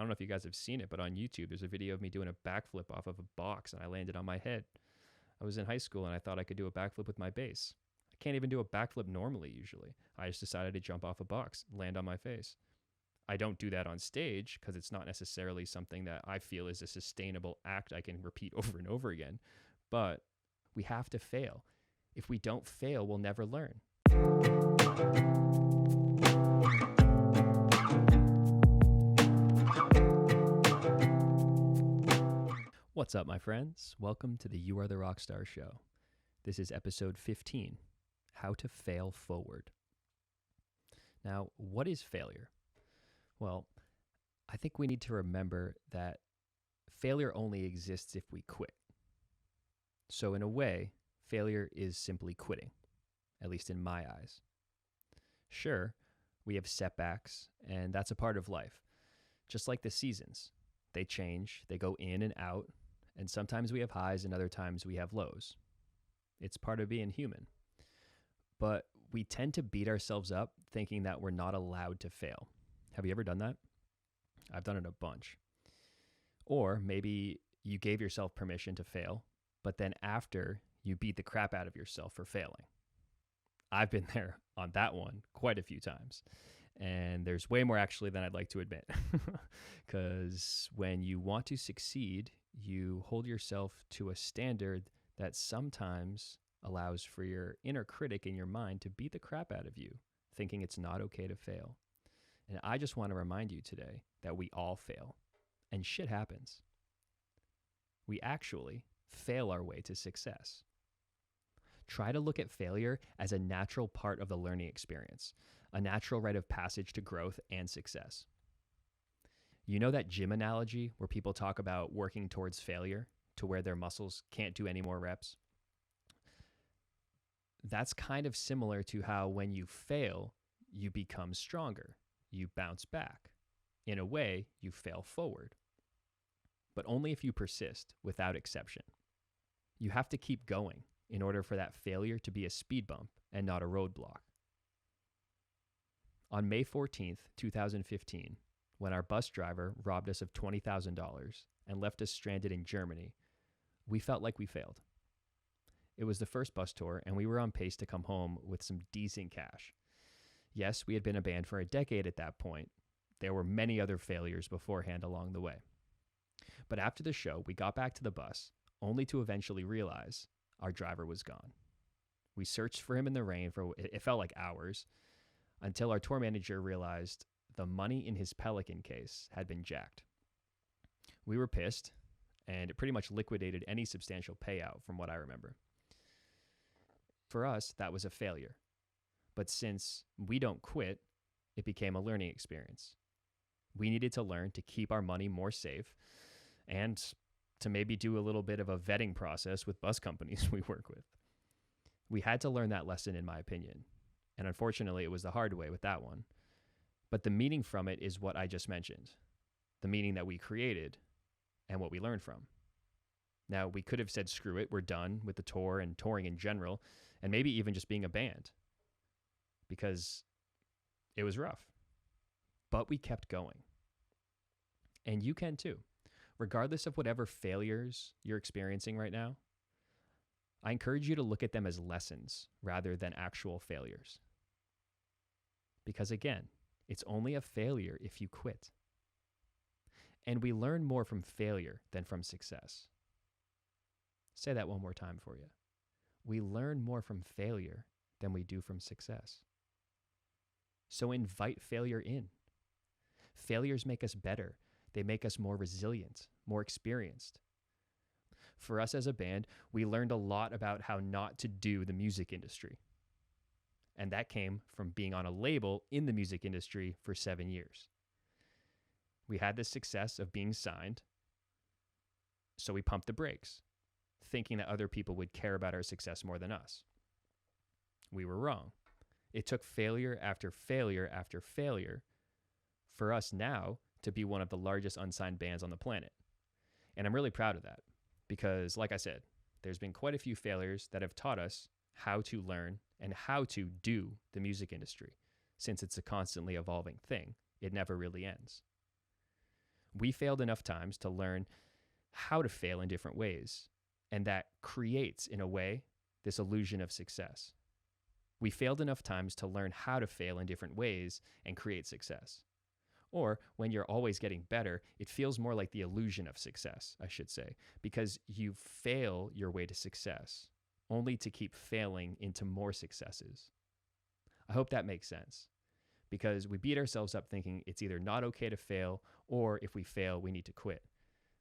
don't know if you guys have seen it, but on YouTube, there's a video of me doing a backflip off of a box and I landed on my head. I was in high school and I thought I could do a backflip with my bass. I can't even do a backflip normally usually. I just decided to jump off a box, land on my face. I don't do that on stage because it's not necessarily something that I feel is a sustainable act I can repeat over and over again. But we have to fail. If we don't fail, we'll never learn. What's up, my friends? Welcome to the You Are the Rockstar Show. This is episode 15, How to Fail Forward. Now, what is failure? Well, I think we need to remember that failure only exists if we quit. So in a way, failure is simply quitting, at least in my eyes. Sure, we have setbacks, and that's a part of life. Just like the seasons, they change, they go in and out, and sometimes we have highs and other times we have lows. It's part of being human. But we tend to beat ourselves up thinking that we're not allowed to fail. Have you ever done that? I've done it a bunch. Or maybe you gave yourself permission to fail, but then after you beat the crap out of yourself for failing. I've been there on that one quite a few times. And there's way more actually than I'd like to admit. Because when you want to succeed, you hold yourself to a standard that sometimes allows for your inner critic in your mind to beat the crap out of you, thinking it's not okay to fail. And I just want to remind you today that we all fail, and shit happens. We actually fail our way to success. Try to look at failure as a natural part of the learning experience, a natural rite of passage to growth and success. You know that gym analogy where people talk about working towards failure to where their muscles can't do any more reps? That's kind of similar to how when you fail, you become stronger. You bounce back. In a way, you fail forward. But only if you persist without exception. You have to keep going in order for that failure to be a speed bump and not a roadblock. On May 14th, 2015, when our bus driver robbed us of $20,000 and left us stranded in Germany, we felt like we failed. It was the first bus tour, and we were on pace to come home with some decent cash. Yes, we had been a band for a decade at that point. There were many other failures beforehand along the way. But after the show, we got back to the bus, only to eventually realize our driver was gone. We searched for him in the rain for, it felt like hours, until our tour manager realized the money in his Pelican case had been jacked. We were pissed, and it pretty much liquidated any substantial payout from what I remember. For us, that was a failure. But since we don't quit, it became a learning experience. We needed to learn to keep our money more safe and to maybe do a little bit of a vetting process with bus companies we work with. We had to learn that lesson, in my opinion. And unfortunately, it was the hard way with that one. But the meaning from it is what I just mentioned, the meaning that we created and what we learned from. Now, we could have said, screw it, we're done with the tour and touring in general, and maybe even just being a band, because it was rough. But we kept going. And you can too. Regardless of whatever failures you're experiencing right now, I encourage you to look at them as lessons rather than actual failures. Because again, it's only a failure if you quit. And we learn more from failure than from success. Say that one more time for you. We learn more from failure than we do from success. So invite failure in. Failures make us better. They make us more resilient, more experienced. For us as a band, we learned a lot about how not to do the music industry. And that came from being on a label in the music industry for 7 years. We had the success of being signed, so we pumped the brakes, thinking that other people would care about our success more than us. We were wrong. It took failure after failure after failure for us now to be one of the largest unsigned bands on the planet. And I'm really proud of that because, like I said, there's been quite a few failures that have taught us how to learn and how to do the music industry. Since it's a constantly evolving thing, it never really ends. We failed enough times to learn how to fail in different ways. And that creates, in a way, this illusion of success. We failed enough times to learn how to fail in different ways and create success. Or when you're always getting better, it feels more like the illusion of success, I should say, because you fail your way to success, only to keep failing into more successes. I hope that makes sense, because we beat ourselves up thinking it's either not okay to fail, or if we fail, we need to quit.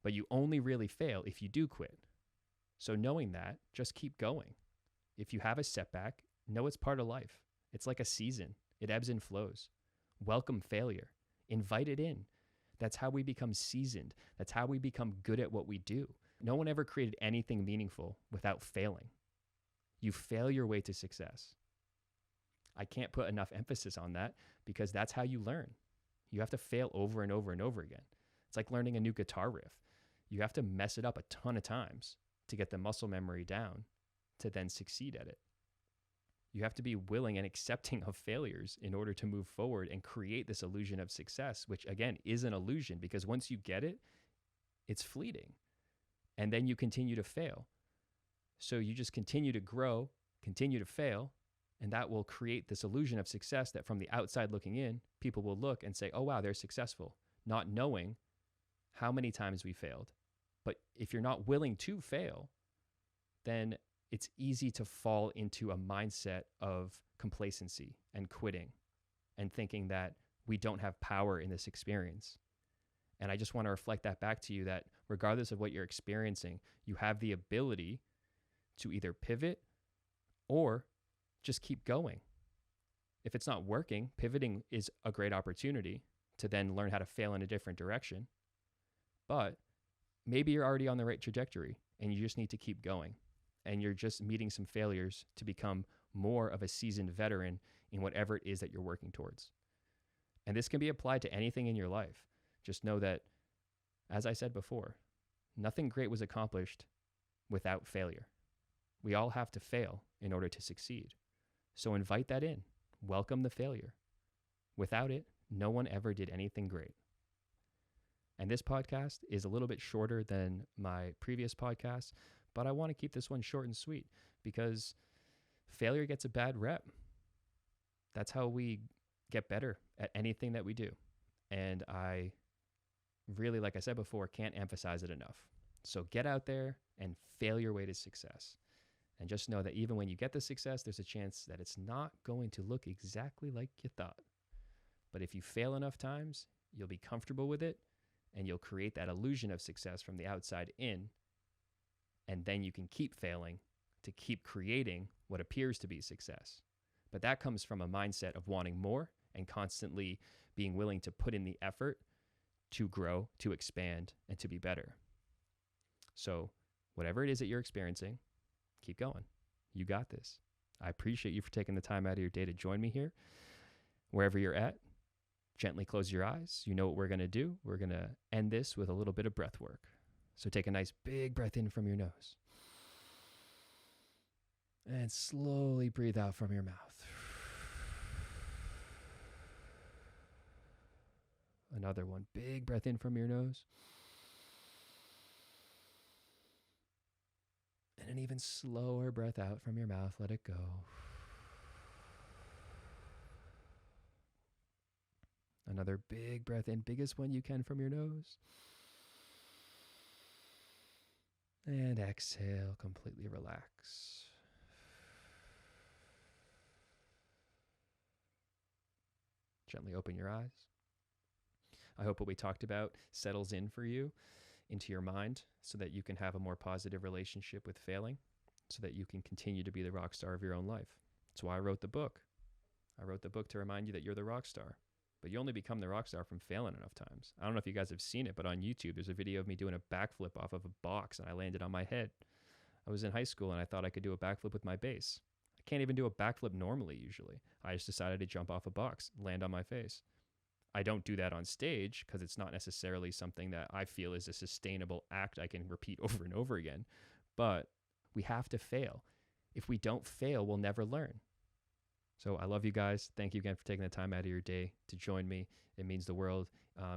But you only really fail if you do quit. So knowing that, just keep going. If you have a setback, know it's part of life. It's like a season. It ebbs and flows. Welcome failure. Invite it in. That's how we become seasoned. That's how we become good at what we do. No one ever created anything meaningful without failing. You fail your way to success. I can't put enough emphasis on that, because that's how you learn. You have to fail over and over and over again. It's like learning a new guitar riff. You have to mess it up a ton of times to get the muscle memory down to then succeed at it. You have to be willing and accepting of failures in order to move forward and create this illusion of success, which again is an illusion, because once you get it, it's fleeting. And then you continue to fail. So you just continue to grow, continue to fail, and that will create this illusion of success that from the outside looking in, people will look and say, oh, wow, they're successful, not knowing how many times we failed. But if you're not willing to fail, then it's easy to fall into a mindset of complacency and quitting and thinking that we don't have power in this experience. And I just want to reflect that back to you, that regardless of what you're experiencing, you have the ability to either pivot or just keep going. If it's not working, pivoting is a great opportunity to then learn how to fail in a different direction. But maybe you're already on the right trajectory and you just need to keep going. And you're just meeting some failures to become more of a seasoned veteran in whatever it is that you're working towards. And this can be applied to anything in your life. Just know that, as I said before, nothing great was accomplished without failure. We all have to fail in order to succeed. So invite that in. Welcome the failure. Without it, no one ever did anything great. And this podcast is a little bit shorter than my previous podcast, but I want to keep this one short and sweet because failure gets a bad rep. That's how we get better at anything that we do. And I really, like I said before, can't emphasize it enough. So get out there and fail your way to success. And just know that even when you get the success, there's a chance that it's not going to look exactly like you thought. But if you fail enough times, you'll be comfortable with it and you'll create that illusion of success from the outside in. And then you can keep failing to keep creating what appears to be success. But that comes from a mindset of wanting more and constantly being willing to put in the effort to grow, to expand, and to be better. So whatever it is that you're experiencing, keep going. You got this. I appreciate you for taking the time out of your day to join me here. Wherever you're at, gently close your eyes. You know what we're going to do. We're going to end this with a little bit of breath work. So take a nice big breath in from your nose. And slowly breathe out from your mouth. Another one. Big breath in from your nose. And an even slower breath out from your mouth. Let it go. Another big breath in, biggest one you can from your nose. And exhale, completely relax. Gently open your eyes. I hope what we talked about settles in for you into your mind so that you can have a more positive relationship with failing, so that you can continue to be the rock star of your own life. That's why I wrote the book. I wrote the book to remind you that you're the rock star, but you only become the rock star from failing enough times. I don't know if you guys have seen it, but on YouTube, there's a video of me doing a backflip off of a box and I landed on my head. I was in high school and I thought I could do a backflip with my bass. I can't even do a backflip normally usually. I just decided to jump off a box, land on my face. I don't do that on stage because it's not necessarily something that I feel is a sustainable act I can repeat over and over again. But we have to fail. If we don't fail, we'll never learn. So I love you guys. Thank you again for taking the time out of your day to join me. It means the world.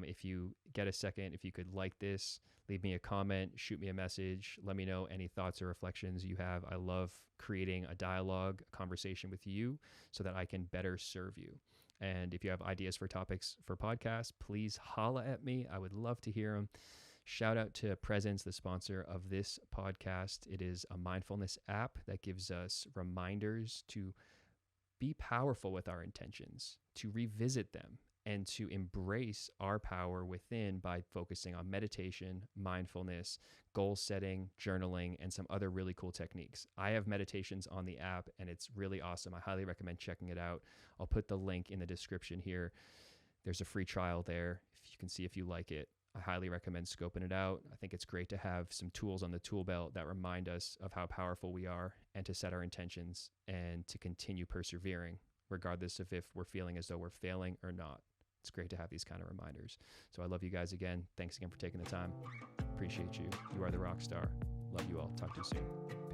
If you get a second, if you could like this, leave me a comment, shoot me a message, let me know any thoughts or reflections you have. I love creating a dialogue, a conversation with you so that I can better serve you. And if you have ideas for topics for podcasts, please holla at me. I would love to hear them. Shout out to Presence, the sponsor of this podcast. It is a mindfulness app that gives us reminders to be powerful with our intentions, to revisit them, and to embrace our power within by focusing on meditation, mindfulness, goal setting, journaling, and some other really cool techniques. I have meditations on the app, and it's really awesome. I highly recommend checking it out. I'll put the link in the description here. There's a free trial there. If you can see if you like it, I highly recommend scoping it out. I think it's great to have some tools on the tool belt that remind us of how powerful we are and to set our intentions and to continue persevering, regardless of if we're feeling as though we're failing or not. It's great to have these kind of reminders. So I love you guys again. Thanks again for taking the time. Appreciate you. You are the rock star. Love you all. Talk to you soon.